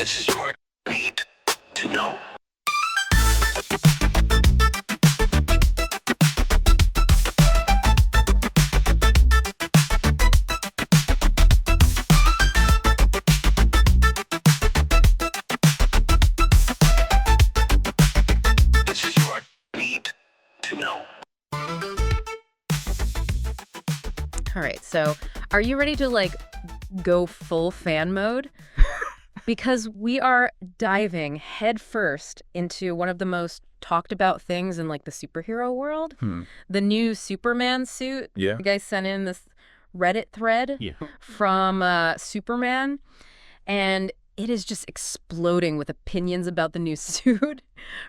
This is your need to know. This is your need to know. All right, so are you ready to go full fan mode? Because we are diving headfirst into one of the most talked about things in the superhero world. The new Superman suit. Yeah. You guys sent in this Reddit thread from Superman, and it is just exploding with opinions about the new suit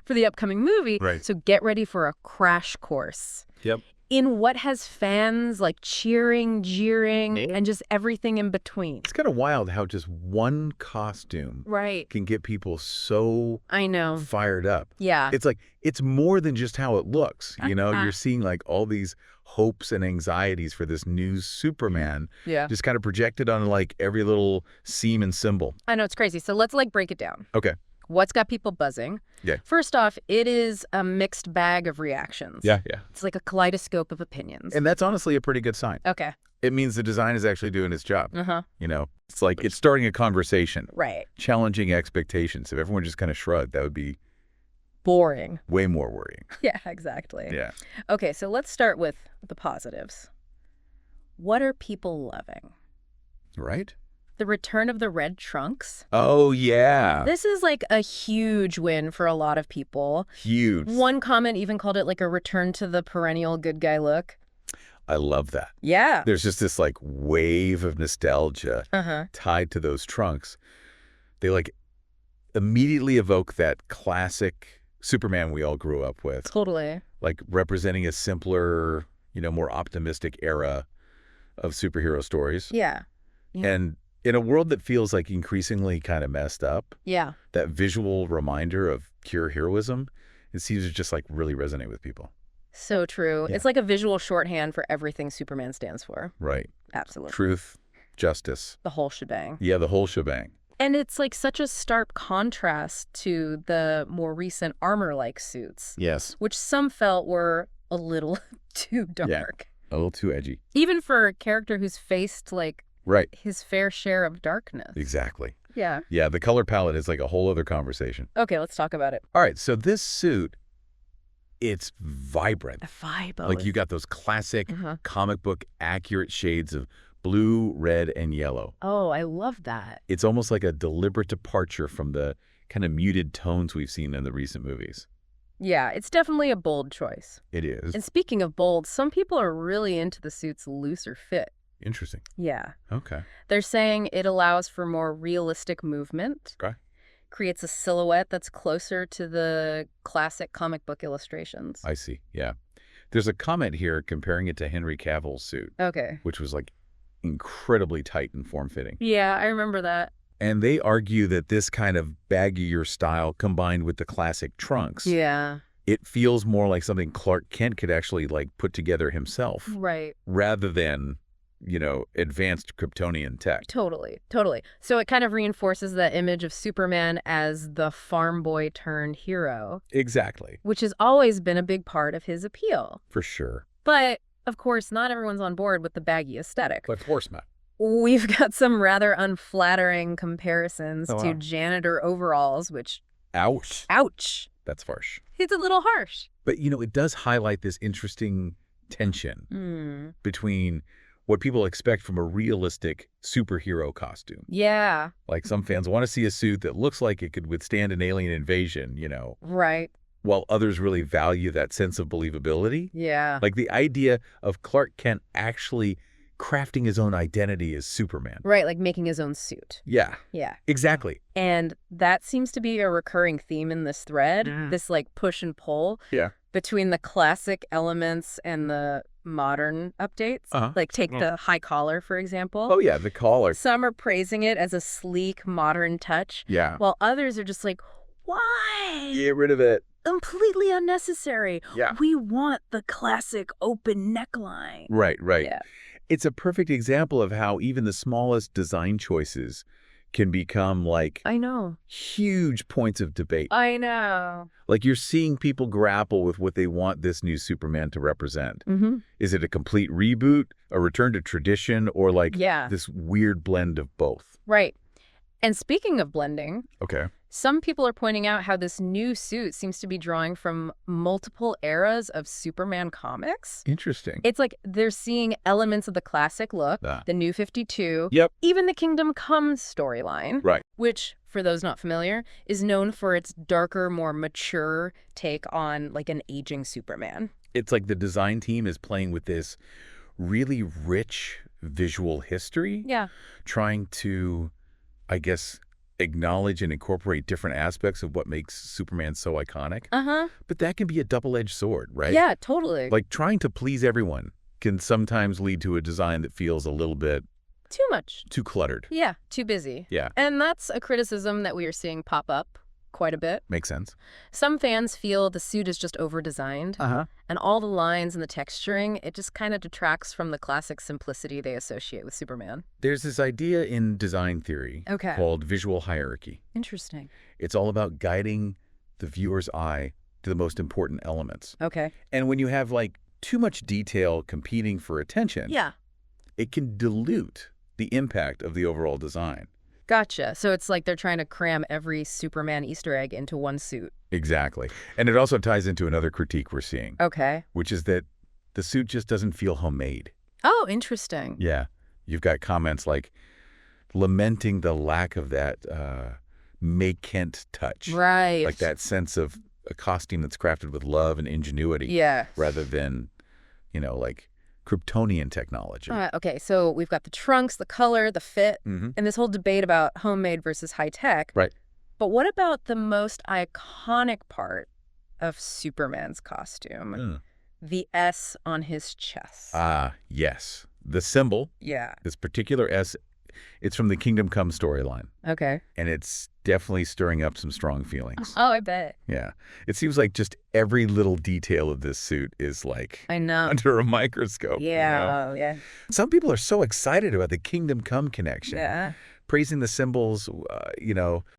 for the upcoming movie. Right. So get ready for a crash course Yep. in what has fans cheering, jeering, and just everything in between. It's kind of wild how just one costume Right. can get people so I know. fired up. Yeah. It's more than just how it looks. You're seeing all these hopes and anxieties for this new Superman Yeah. just kind of projected on every little seam and symbol. I know, it's crazy. So let's break it down. Okay. What's got people buzzing? Yeah. First off, it is a mixed bag of reactions. Yeah. It's like a kaleidoscope of opinions. And that's honestly a pretty good sign. Okay. It means the design is actually doing its job. Uh-huh. It's it's starting a conversation, Right. challenging expectations. If everyone just kind of shrugged, that would be Boring. way more worrying. Yeah, exactly. Yeah. Okay, so let's start with the positives. What are people loving? Right? The return of the red trunks. Oh, yeah. This is a huge win for a lot of people. Huge. One comment even called it a return to the perennial good guy look. I love that. Yeah. There's just this wave of nostalgia Uh-huh. tied to those trunks. They immediately evoke that classic Superman we all grew up with, Totally. representing a simpler, more optimistic era of superhero stories. Yeah. Yeah. And in a world that feels increasingly kind of messed up, Yeah. that visual reminder of pure heroism, it seems to just really resonate with people. So true. Yeah. It's like a visual shorthand for everything Superman stands for. Right. Absolutely. Truth, justice. The whole shebang. Yeah, the whole shebang. And it's such a stark contrast to the more recent armor-like suits, Yes. which some felt were a little too dark. Yeah. A little too edgy. Even for a character who's faced Right. his fair share of darkness. Exactly. Yeah. Yeah, the color palette is a whole other conversation. Okay, let's talk about it. All right, so this suit, it's vibrant. The vibe. You got those classic Uh-huh. comic book accurate shades of blue, red, and yellow. Oh, I love that. It's almost like a deliberate departure from the kind of muted tones we've seen in the recent movies. Yeah, it's definitely a bold choice. It is. And speaking of bold, some people are really into the suit's looser fit. Interesting. Yeah. Okay. They're saying it allows for more realistic movement. Okay. Creates a silhouette that's closer to the classic comic book illustrations. I see. Yeah. There's a comment here comparing it to Henry Cavill's suit, Okay. which was incredibly tight and form-fitting. Yeah, I remember that. And they argue that this kind of baggier style combined with the classic trunks, Yeah. it feels more like something Clark Kent could actually put together himself Right. rather than, advanced Kryptonian tech. Totally. Totally. So it kind of reinforces that image of Superman as the farm boy turned hero, Exactly. which has always been a big part of his appeal. For sure. But, of course, not everyone's on board with the baggy aesthetic. But horseman. We've got some rather unflattering comparisons Oh, to wow. janitor overalls, which, Ouch. ouch, That's harsh. it's a little harsh. But, it does highlight this interesting tension between what people expect from a realistic superhero costume. Yeah, Some fans want to see a suit that looks like it could withstand an alien invasion, right. while others really value that sense of believability. Yeah. The idea of Clark Kent actually crafting his own identity as Superman. Right, making his own suit. Yeah, Yeah. exactly. And that seems to be a recurring theme in this thread, this push and pull Yeah. between the classic elements and the modern updates. Uh-huh. Take the high collar, for example. Oh, yeah, the collar. Some are praising it as a sleek, modern touch, Yeah. while others are just why? Get rid of it. Completely unnecessary. Yeah. We want the classic open neckline. Right. Yeah. It's a perfect example of how even the smallest design choices can become like I know. huge points of debate. I know. Like you're seeing people grapple with what they want this new Superman to represent. Mm-hmm. Is it a complete reboot, a return to tradition, or like Yeah. this weird blend of both? Right. And speaking of blending, Okay. some people are pointing out how this new suit seems to be drawing from multiple eras of Superman comics. Interesting. It's like they're seeing elements of the classic look, Ah. the New 52, Yep. even the Kingdom Come storyline, Right. which, for those not familiar, is known for its darker, more mature take on like an aging Superman. It's like the design team is playing with this really rich visual history, Yeah. trying to, I guess, acknowledge and incorporate different aspects of what makes Superman so iconic. Uh-huh. But that can be a double-edged sword, right? Yeah, totally. Like trying to please everyone can sometimes lead to a design that feels a little bit Too much. too cluttered. Yeah, too busy. Yeah. And that's a criticism that we are seeing pop up quite a bit. Makes sense. Some fans feel the suit is just over-designed, Uh-huh. and all the lines and the texturing, it just kind of detracts from the classic simplicity they associate with Superman. There's this idea in design theory Okay. called visual hierarchy. Interesting. It's all about guiding the viewer's eye to the most important elements. Okay. And when you have like too much detail competing for attention, Yeah. it can dilute the impact of the overall design. Gotcha. So it's like they're trying to cram every Superman Easter egg into one suit. Exactly. And it also ties into another critique we're seeing, Okay. which is that the suit just doesn't feel homemade. Oh, interesting. Yeah. You've got comments like lamenting the lack of that May Kent touch. Right. Like that sense of a costume that's crafted with love and ingenuity Yeah. rather than, like Kryptonian technology. Okay, so we've got the trunks, the color, the fit, Mhm. and this whole debate about homemade versus high-tech. Right. But what about the most iconic part of Superman's costume? Mm. The S on his chest. Ah, yes. The symbol, Yeah. this particular S, it's from the Kingdom Come storyline, Okay. and it's definitely stirring up some strong feelings. Oh, I bet. Yeah. It seems like just every little detail of this suit is like I know. under a microscope. Yeah, yeah. Some people are so excited about the Kingdom Come connection, Yeah. praising the symbol's,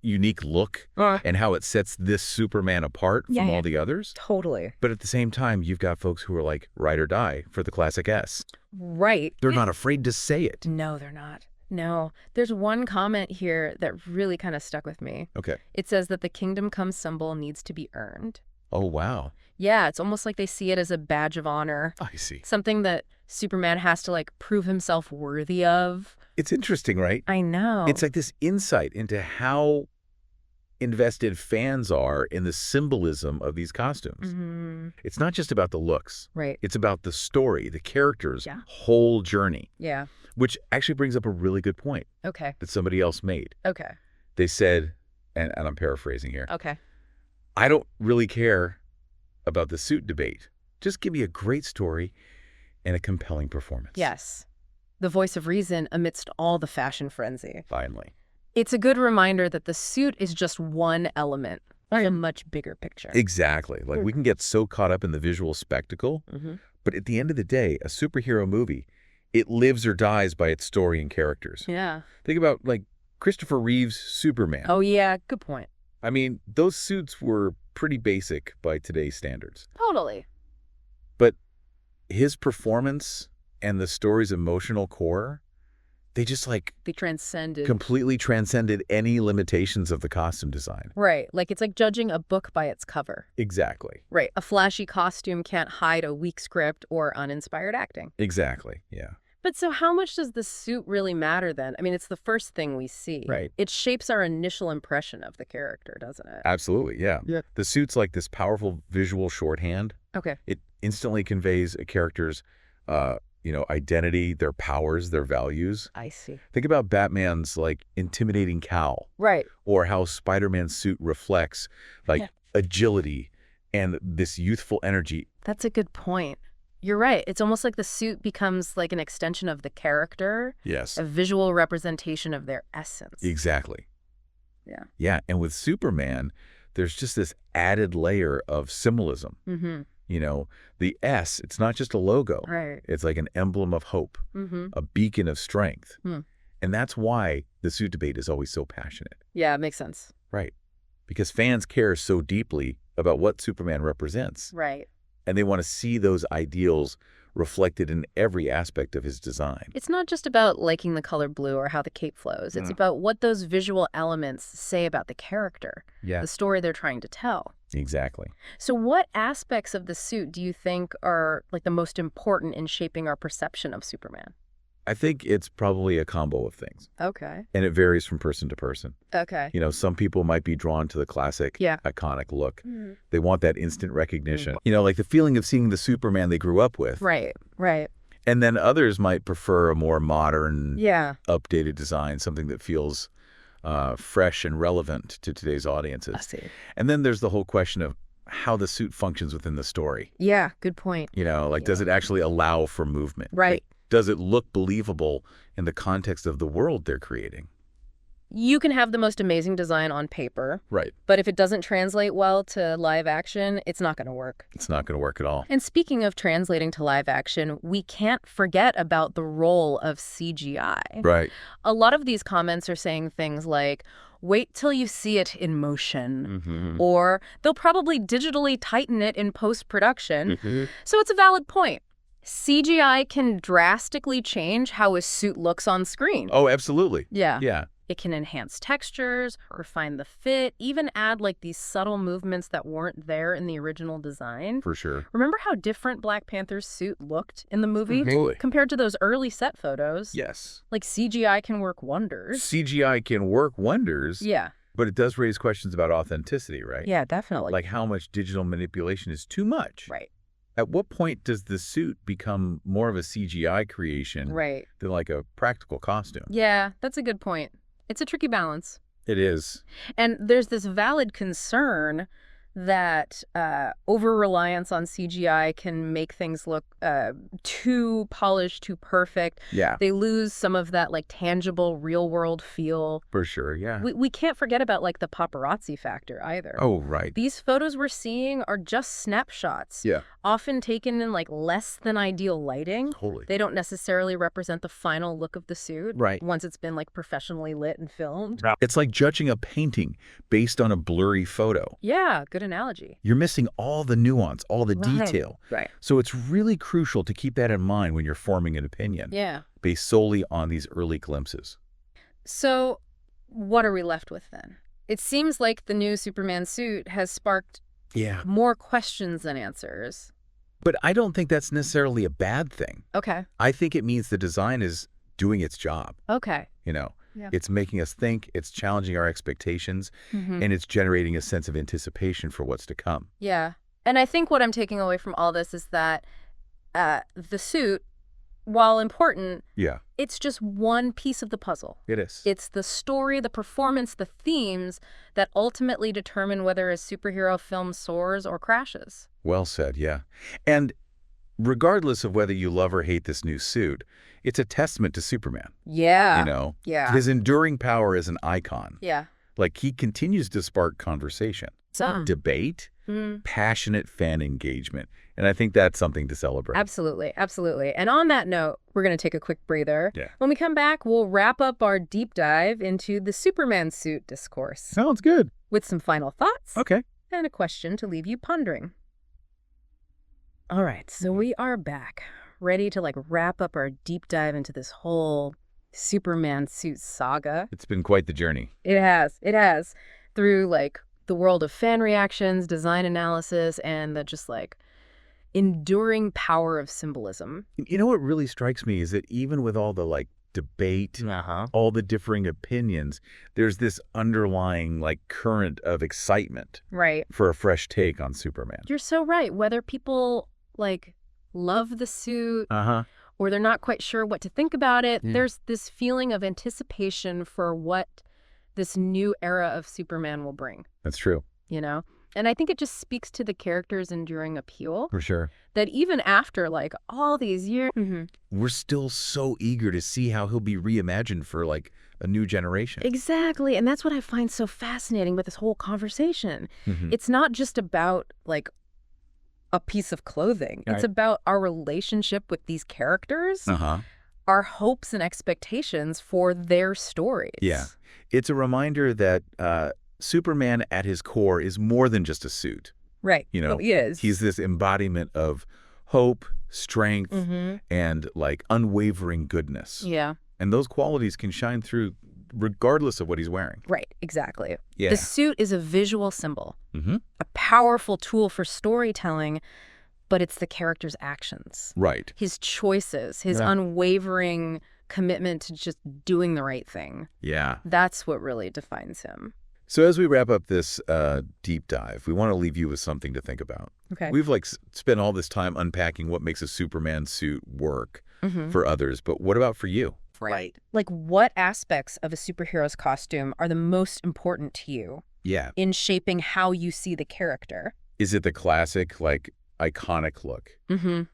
unique look and how it sets this Superman apart from Yeah. all the others. Totally. But at the same time, you've got folks who are like ride or die for the classic S. Right. They're not afraid to say it. No, they're not. No. There's one comment here that really kind of stuck with me. Okay. It says that the Kingdom Come symbol needs to be earned. Oh, wow. Yeah, it's almost like they see it as a badge of honor. I see. Something that Superman has to, like, prove himself worthy of. It's interesting, right? I know. It's like this insight into how invested fans are in the symbolism of these costumes. Mm-hmm. It's not just about the looks. Right. It's about the story, the character's Yeah. whole journey, Yeah. which actually brings up a really good point Okay. that somebody else made. Okay. They said, and I'm paraphrasing here, Okay. I don't really care about the suit debate. Just give me a great story and a compelling performance. Yes. The voice of reason amidst all the fashion frenzy. Finally. It's a good reminder that the suit is just one element of a much bigger picture. Exactly. Like we can get so caught up in the visual spectacle, Mm-hmm. but at the end of the day, a superhero movie, it lives or dies by its story and characters. Yeah. Think about like Christopher Reeve's Superman. Oh, yeah. Good point. I mean, those suits were pretty basic by today's standards. Totally. But his performance and the story's emotional core, they just like They transcended. completely transcended any limitations of the costume design. Right. Like it's like judging a book by its cover. Exactly. Right. A flashy costume can't hide a weak script or uninspired acting. Exactly. Yeah. But so how much does the suit really matter then? I mean, it's the first thing we see. Right. It shapes our initial impression of the character, doesn't it? Absolutely. Yeah. Yeah. The suit's like this powerful visual shorthand. Okay. It instantly conveys a character's, identity, their powers, their values. I see. Think about Batman's like intimidating cowl, Right. or how Spider-Man's suit reflects like Yeah. agility and this youthful energy. That's a good point. You're right. It's almost like the suit becomes like an extension of the character, Yes. a visual representation of their essence. Exactly. Yeah. Yeah. And with Superman, there's just this added layer of symbolism. Mm-hmm. The S, it's not just a logo. Right. It's like an emblem of hope, Mm-hmm. a beacon of strength. Hmm. And that's why the suit debate is always so passionate. Yeah, it makes sense. Right. Because fans care so deeply about what Superman represents. Right. And they want to see those ideals reflected in every aspect of his design. It's not just about liking the color blue or how the cape flows. It's about what those visual elements say about the character, the story they're trying to tell. Exactly. So what aspects of the suit do you think are like the most important in shaping our perception of Superman? I think it's probably a combo of things. Okay. And it varies from person to person. Okay. You know, some people might be drawn to the classic, iconic look. They want that instant recognition. You know, like the feeling of seeing the Superman they grew up with. Right, right. And then others might prefer a more modern, updated design, something that feels fresh and relevant to today's audiences. I see. And then there's the whole question of how the suit functions within the story. Yeah, good point. You know, like does it actually allow for movement? Right. Like, does it look believable in the context of the world they're creating? You can have the most amazing design on paper. Right. But if it doesn't translate well to live action, it's not going to work. It's not going to work at all. And speaking of translating to live action, we can't forget about the role of CGI. Right. A lot of these comments are saying things like, wait till you see it in motion, or they'll probably digitally tighten it in post-production. So it's a valid point. CGI can drastically change how a suit looks on screen. Oh, absolutely. Yeah. Yeah. It can enhance textures, refine the fit, even add like these subtle movements that weren't there in the original design. For sure. Remember how different Black Panther's suit looked in the movie compared to those early set photos? Yes. Like CGI can work wonders. CGI can work wonders. Yeah. But it does raise questions about authenticity, right? Yeah, definitely. Like how much digital manipulation is too much. Right. At what point does the suit become more of a CGI creation than like a practical costume? Yeah, that's a good point. It's a tricky balance. It is. And there's this valid concern that over-reliance on CGI can make things look too polished, too perfect. Yeah. They lose some of that like tangible real-world feel. For sure, yeah. We can't forget about like the paparazzi factor either. Oh, right. These photos we're seeing are just snapshots. Yeah. Often taken in like less than ideal lighting. Totally. They don't necessarily represent the final look of the suit. Right. Once it's been like professionally lit and filmed. It's like judging a painting based on a blurry photo. Yeah, good analogy. You're missing all the nuance, all the detail. Right. So it's really crucial to keep that in mind when you're forming an opinion. Yeah. Based solely on these early glimpses. So what are we left with then? It seems like the new Superman suit has sparked more questions than answers. But I don't think that's necessarily a bad thing. Okay. I think it means the design is doing its job. Okay. You know, Yeah. it's making us think, it's challenging our expectations, and it's generating a sense of anticipation for what's to come. Yeah. And I think what I'm taking away from all this is that the suit, while important, it's just one piece of the puzzle. It is. It's the story, the performance, the themes that ultimately determine whether a superhero film soars or crashes. Well said, yeah. And regardless of whether you love or hate this new suit, it's a testament to Superman. Yeah. You know? Yeah. His enduring power as an icon. Yeah. Like, he continues to spark conversation, debate, passionate fan engagement. And I think that's something to celebrate. Absolutely. Absolutely. And on that note, we're going to take a quick breather. Yeah. When we come back, we'll wrap up our deep dive into the Superman suit discourse Sounds good. with some final thoughts Okay. and a question to leave you pondering. All right. So we are back, ready to like wrap up our deep dive into this whole Superman suit saga. It's been quite the journey. It has. It has. Through like the world of fan reactions, design analysis, and the just like enduring power of symbolism. You know what really strikes me is that even with all the like debate, all the differing opinions, there's this underlying like current of excitement Right. for a fresh take on Superman. You're so right. Whether people like love the suit or they're not quite sure what to think about it, there's this feeling of anticipation for what this new era of Superman will bring, That's true. you know? And I think it just speaks to the character's enduring appeal For sure. that even after like all these years, We're still so eager to see how he'll be reimagined for like a new generation. Exactly. And that's what I find so fascinating with this whole conversation. It's not just about like a piece of clothing. It's about our relationship with these characters, our hopes and expectations for their stories. Yeah. It's a reminder that Superman at his core is more than just a suit. Right. You know, he is. He's this embodiment of hope, strength, and like unwavering goodness. Yeah. And those qualities can shine through regardless of what he's wearing. Right, exactly. Yeah. The suit is a visual symbol, a powerful tool for storytelling, but it's the character's actions. Right. His choices, his unwavering commitment to just doing the right thing. Yeah. That's what really defines him. So as we wrap up this deep dive, we want to leave you with something to think about. Okay. We've spent all this time unpacking what makes a Superman suit work for others, but what about for you? Right. Like, what aspects of a superhero's costume are the most important to you in shaping how you see the character? Is it the classic, like, iconic look?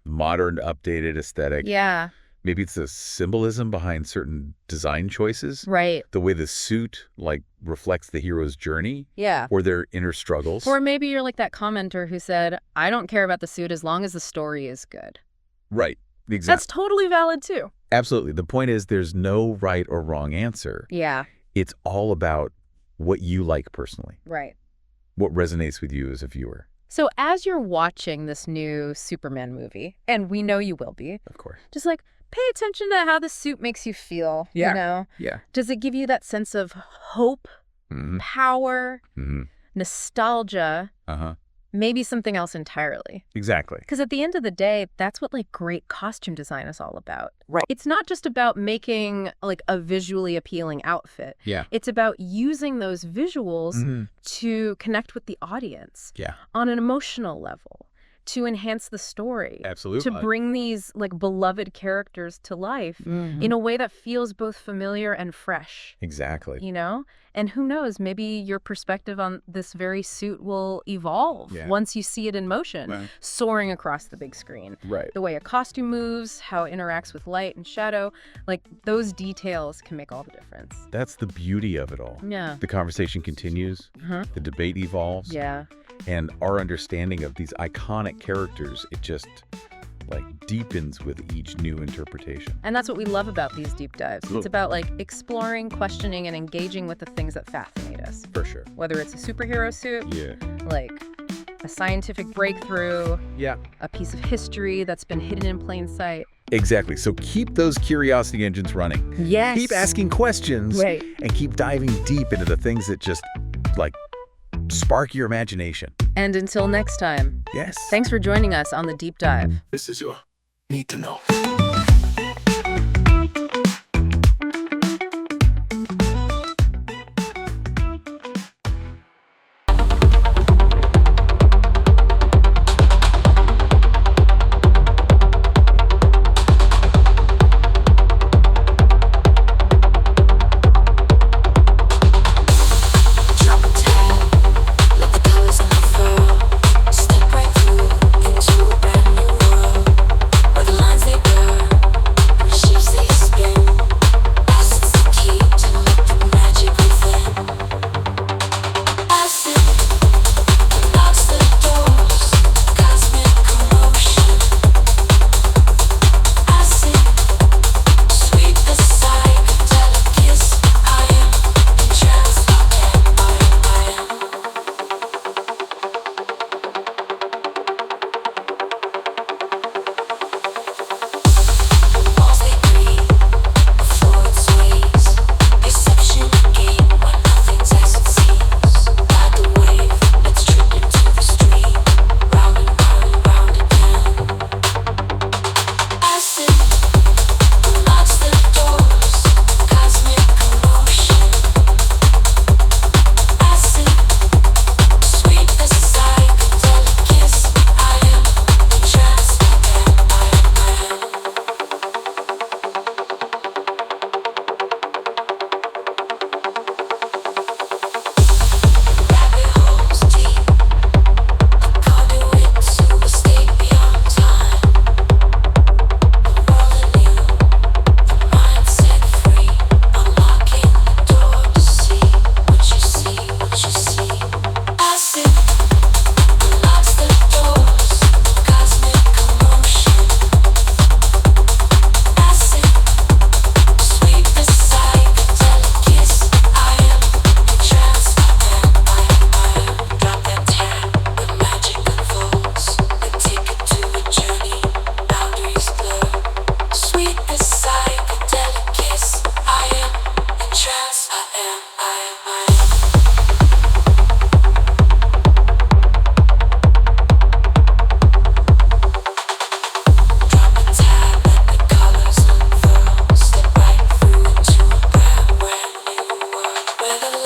Modern, updated aesthetic? Yeah. Maybe it's the symbolism behind certain design choices? Right. The way the suit, like, reflects the hero's journey? Yeah. Or their inner struggles? Or maybe you're like that commenter who said, I don't care about the suit as long as the story is good. Right. Exactly. That's totally valid, too. Absolutely. The point is there's no right or wrong answer. Yeah. It's all about what you like personally. Right. What resonates with you as a viewer. So as you're watching this new Superman movie, and we know you will be, Of course. just like pay attention to how the suit makes you feel, Yeah. you know? Yeah. Does it give you that sense of hope, power, nostalgia, maybe something else entirely? Exactly. Because at the end of the day, that's what like great costume design is all about. Right. It's not just about making like a visually appealing outfit. Yeah. It's about using those visuals to connect with the audience Yeah. on an emotional level, to enhance the story. Absolutely. To bring these like beloved characters to life in a way that feels both familiar and fresh. Exactly. You know? And who knows, maybe your perspective on this very suit will evolve once you see it in motion, soaring across the big screen. Right. The way a costume moves, how it interacts with light and shadow, like those details can make all the difference. That's the beauty of it all. Yeah. The conversation continues. The debate evolves. Yeah. And our understanding of these iconic characters, it just like deepens with each new interpretation. And that's what we love about these deep dives. It's about like exploring, questioning, and engaging with the things that fascinate us. For sure. Whether it's a superhero suit, like a scientific breakthrough, yeah, a piece of history that's been hidden in plain sight. Exactly. So keep those curiosity engines running. Yes. Keep asking questions. Right. And keep diving deep into the things that just like spark your imagination. And until next time. Yes. Thanks for joining us on the deep dive. This is your need to know. Step right through into a brand new world where the lines they blur. Where the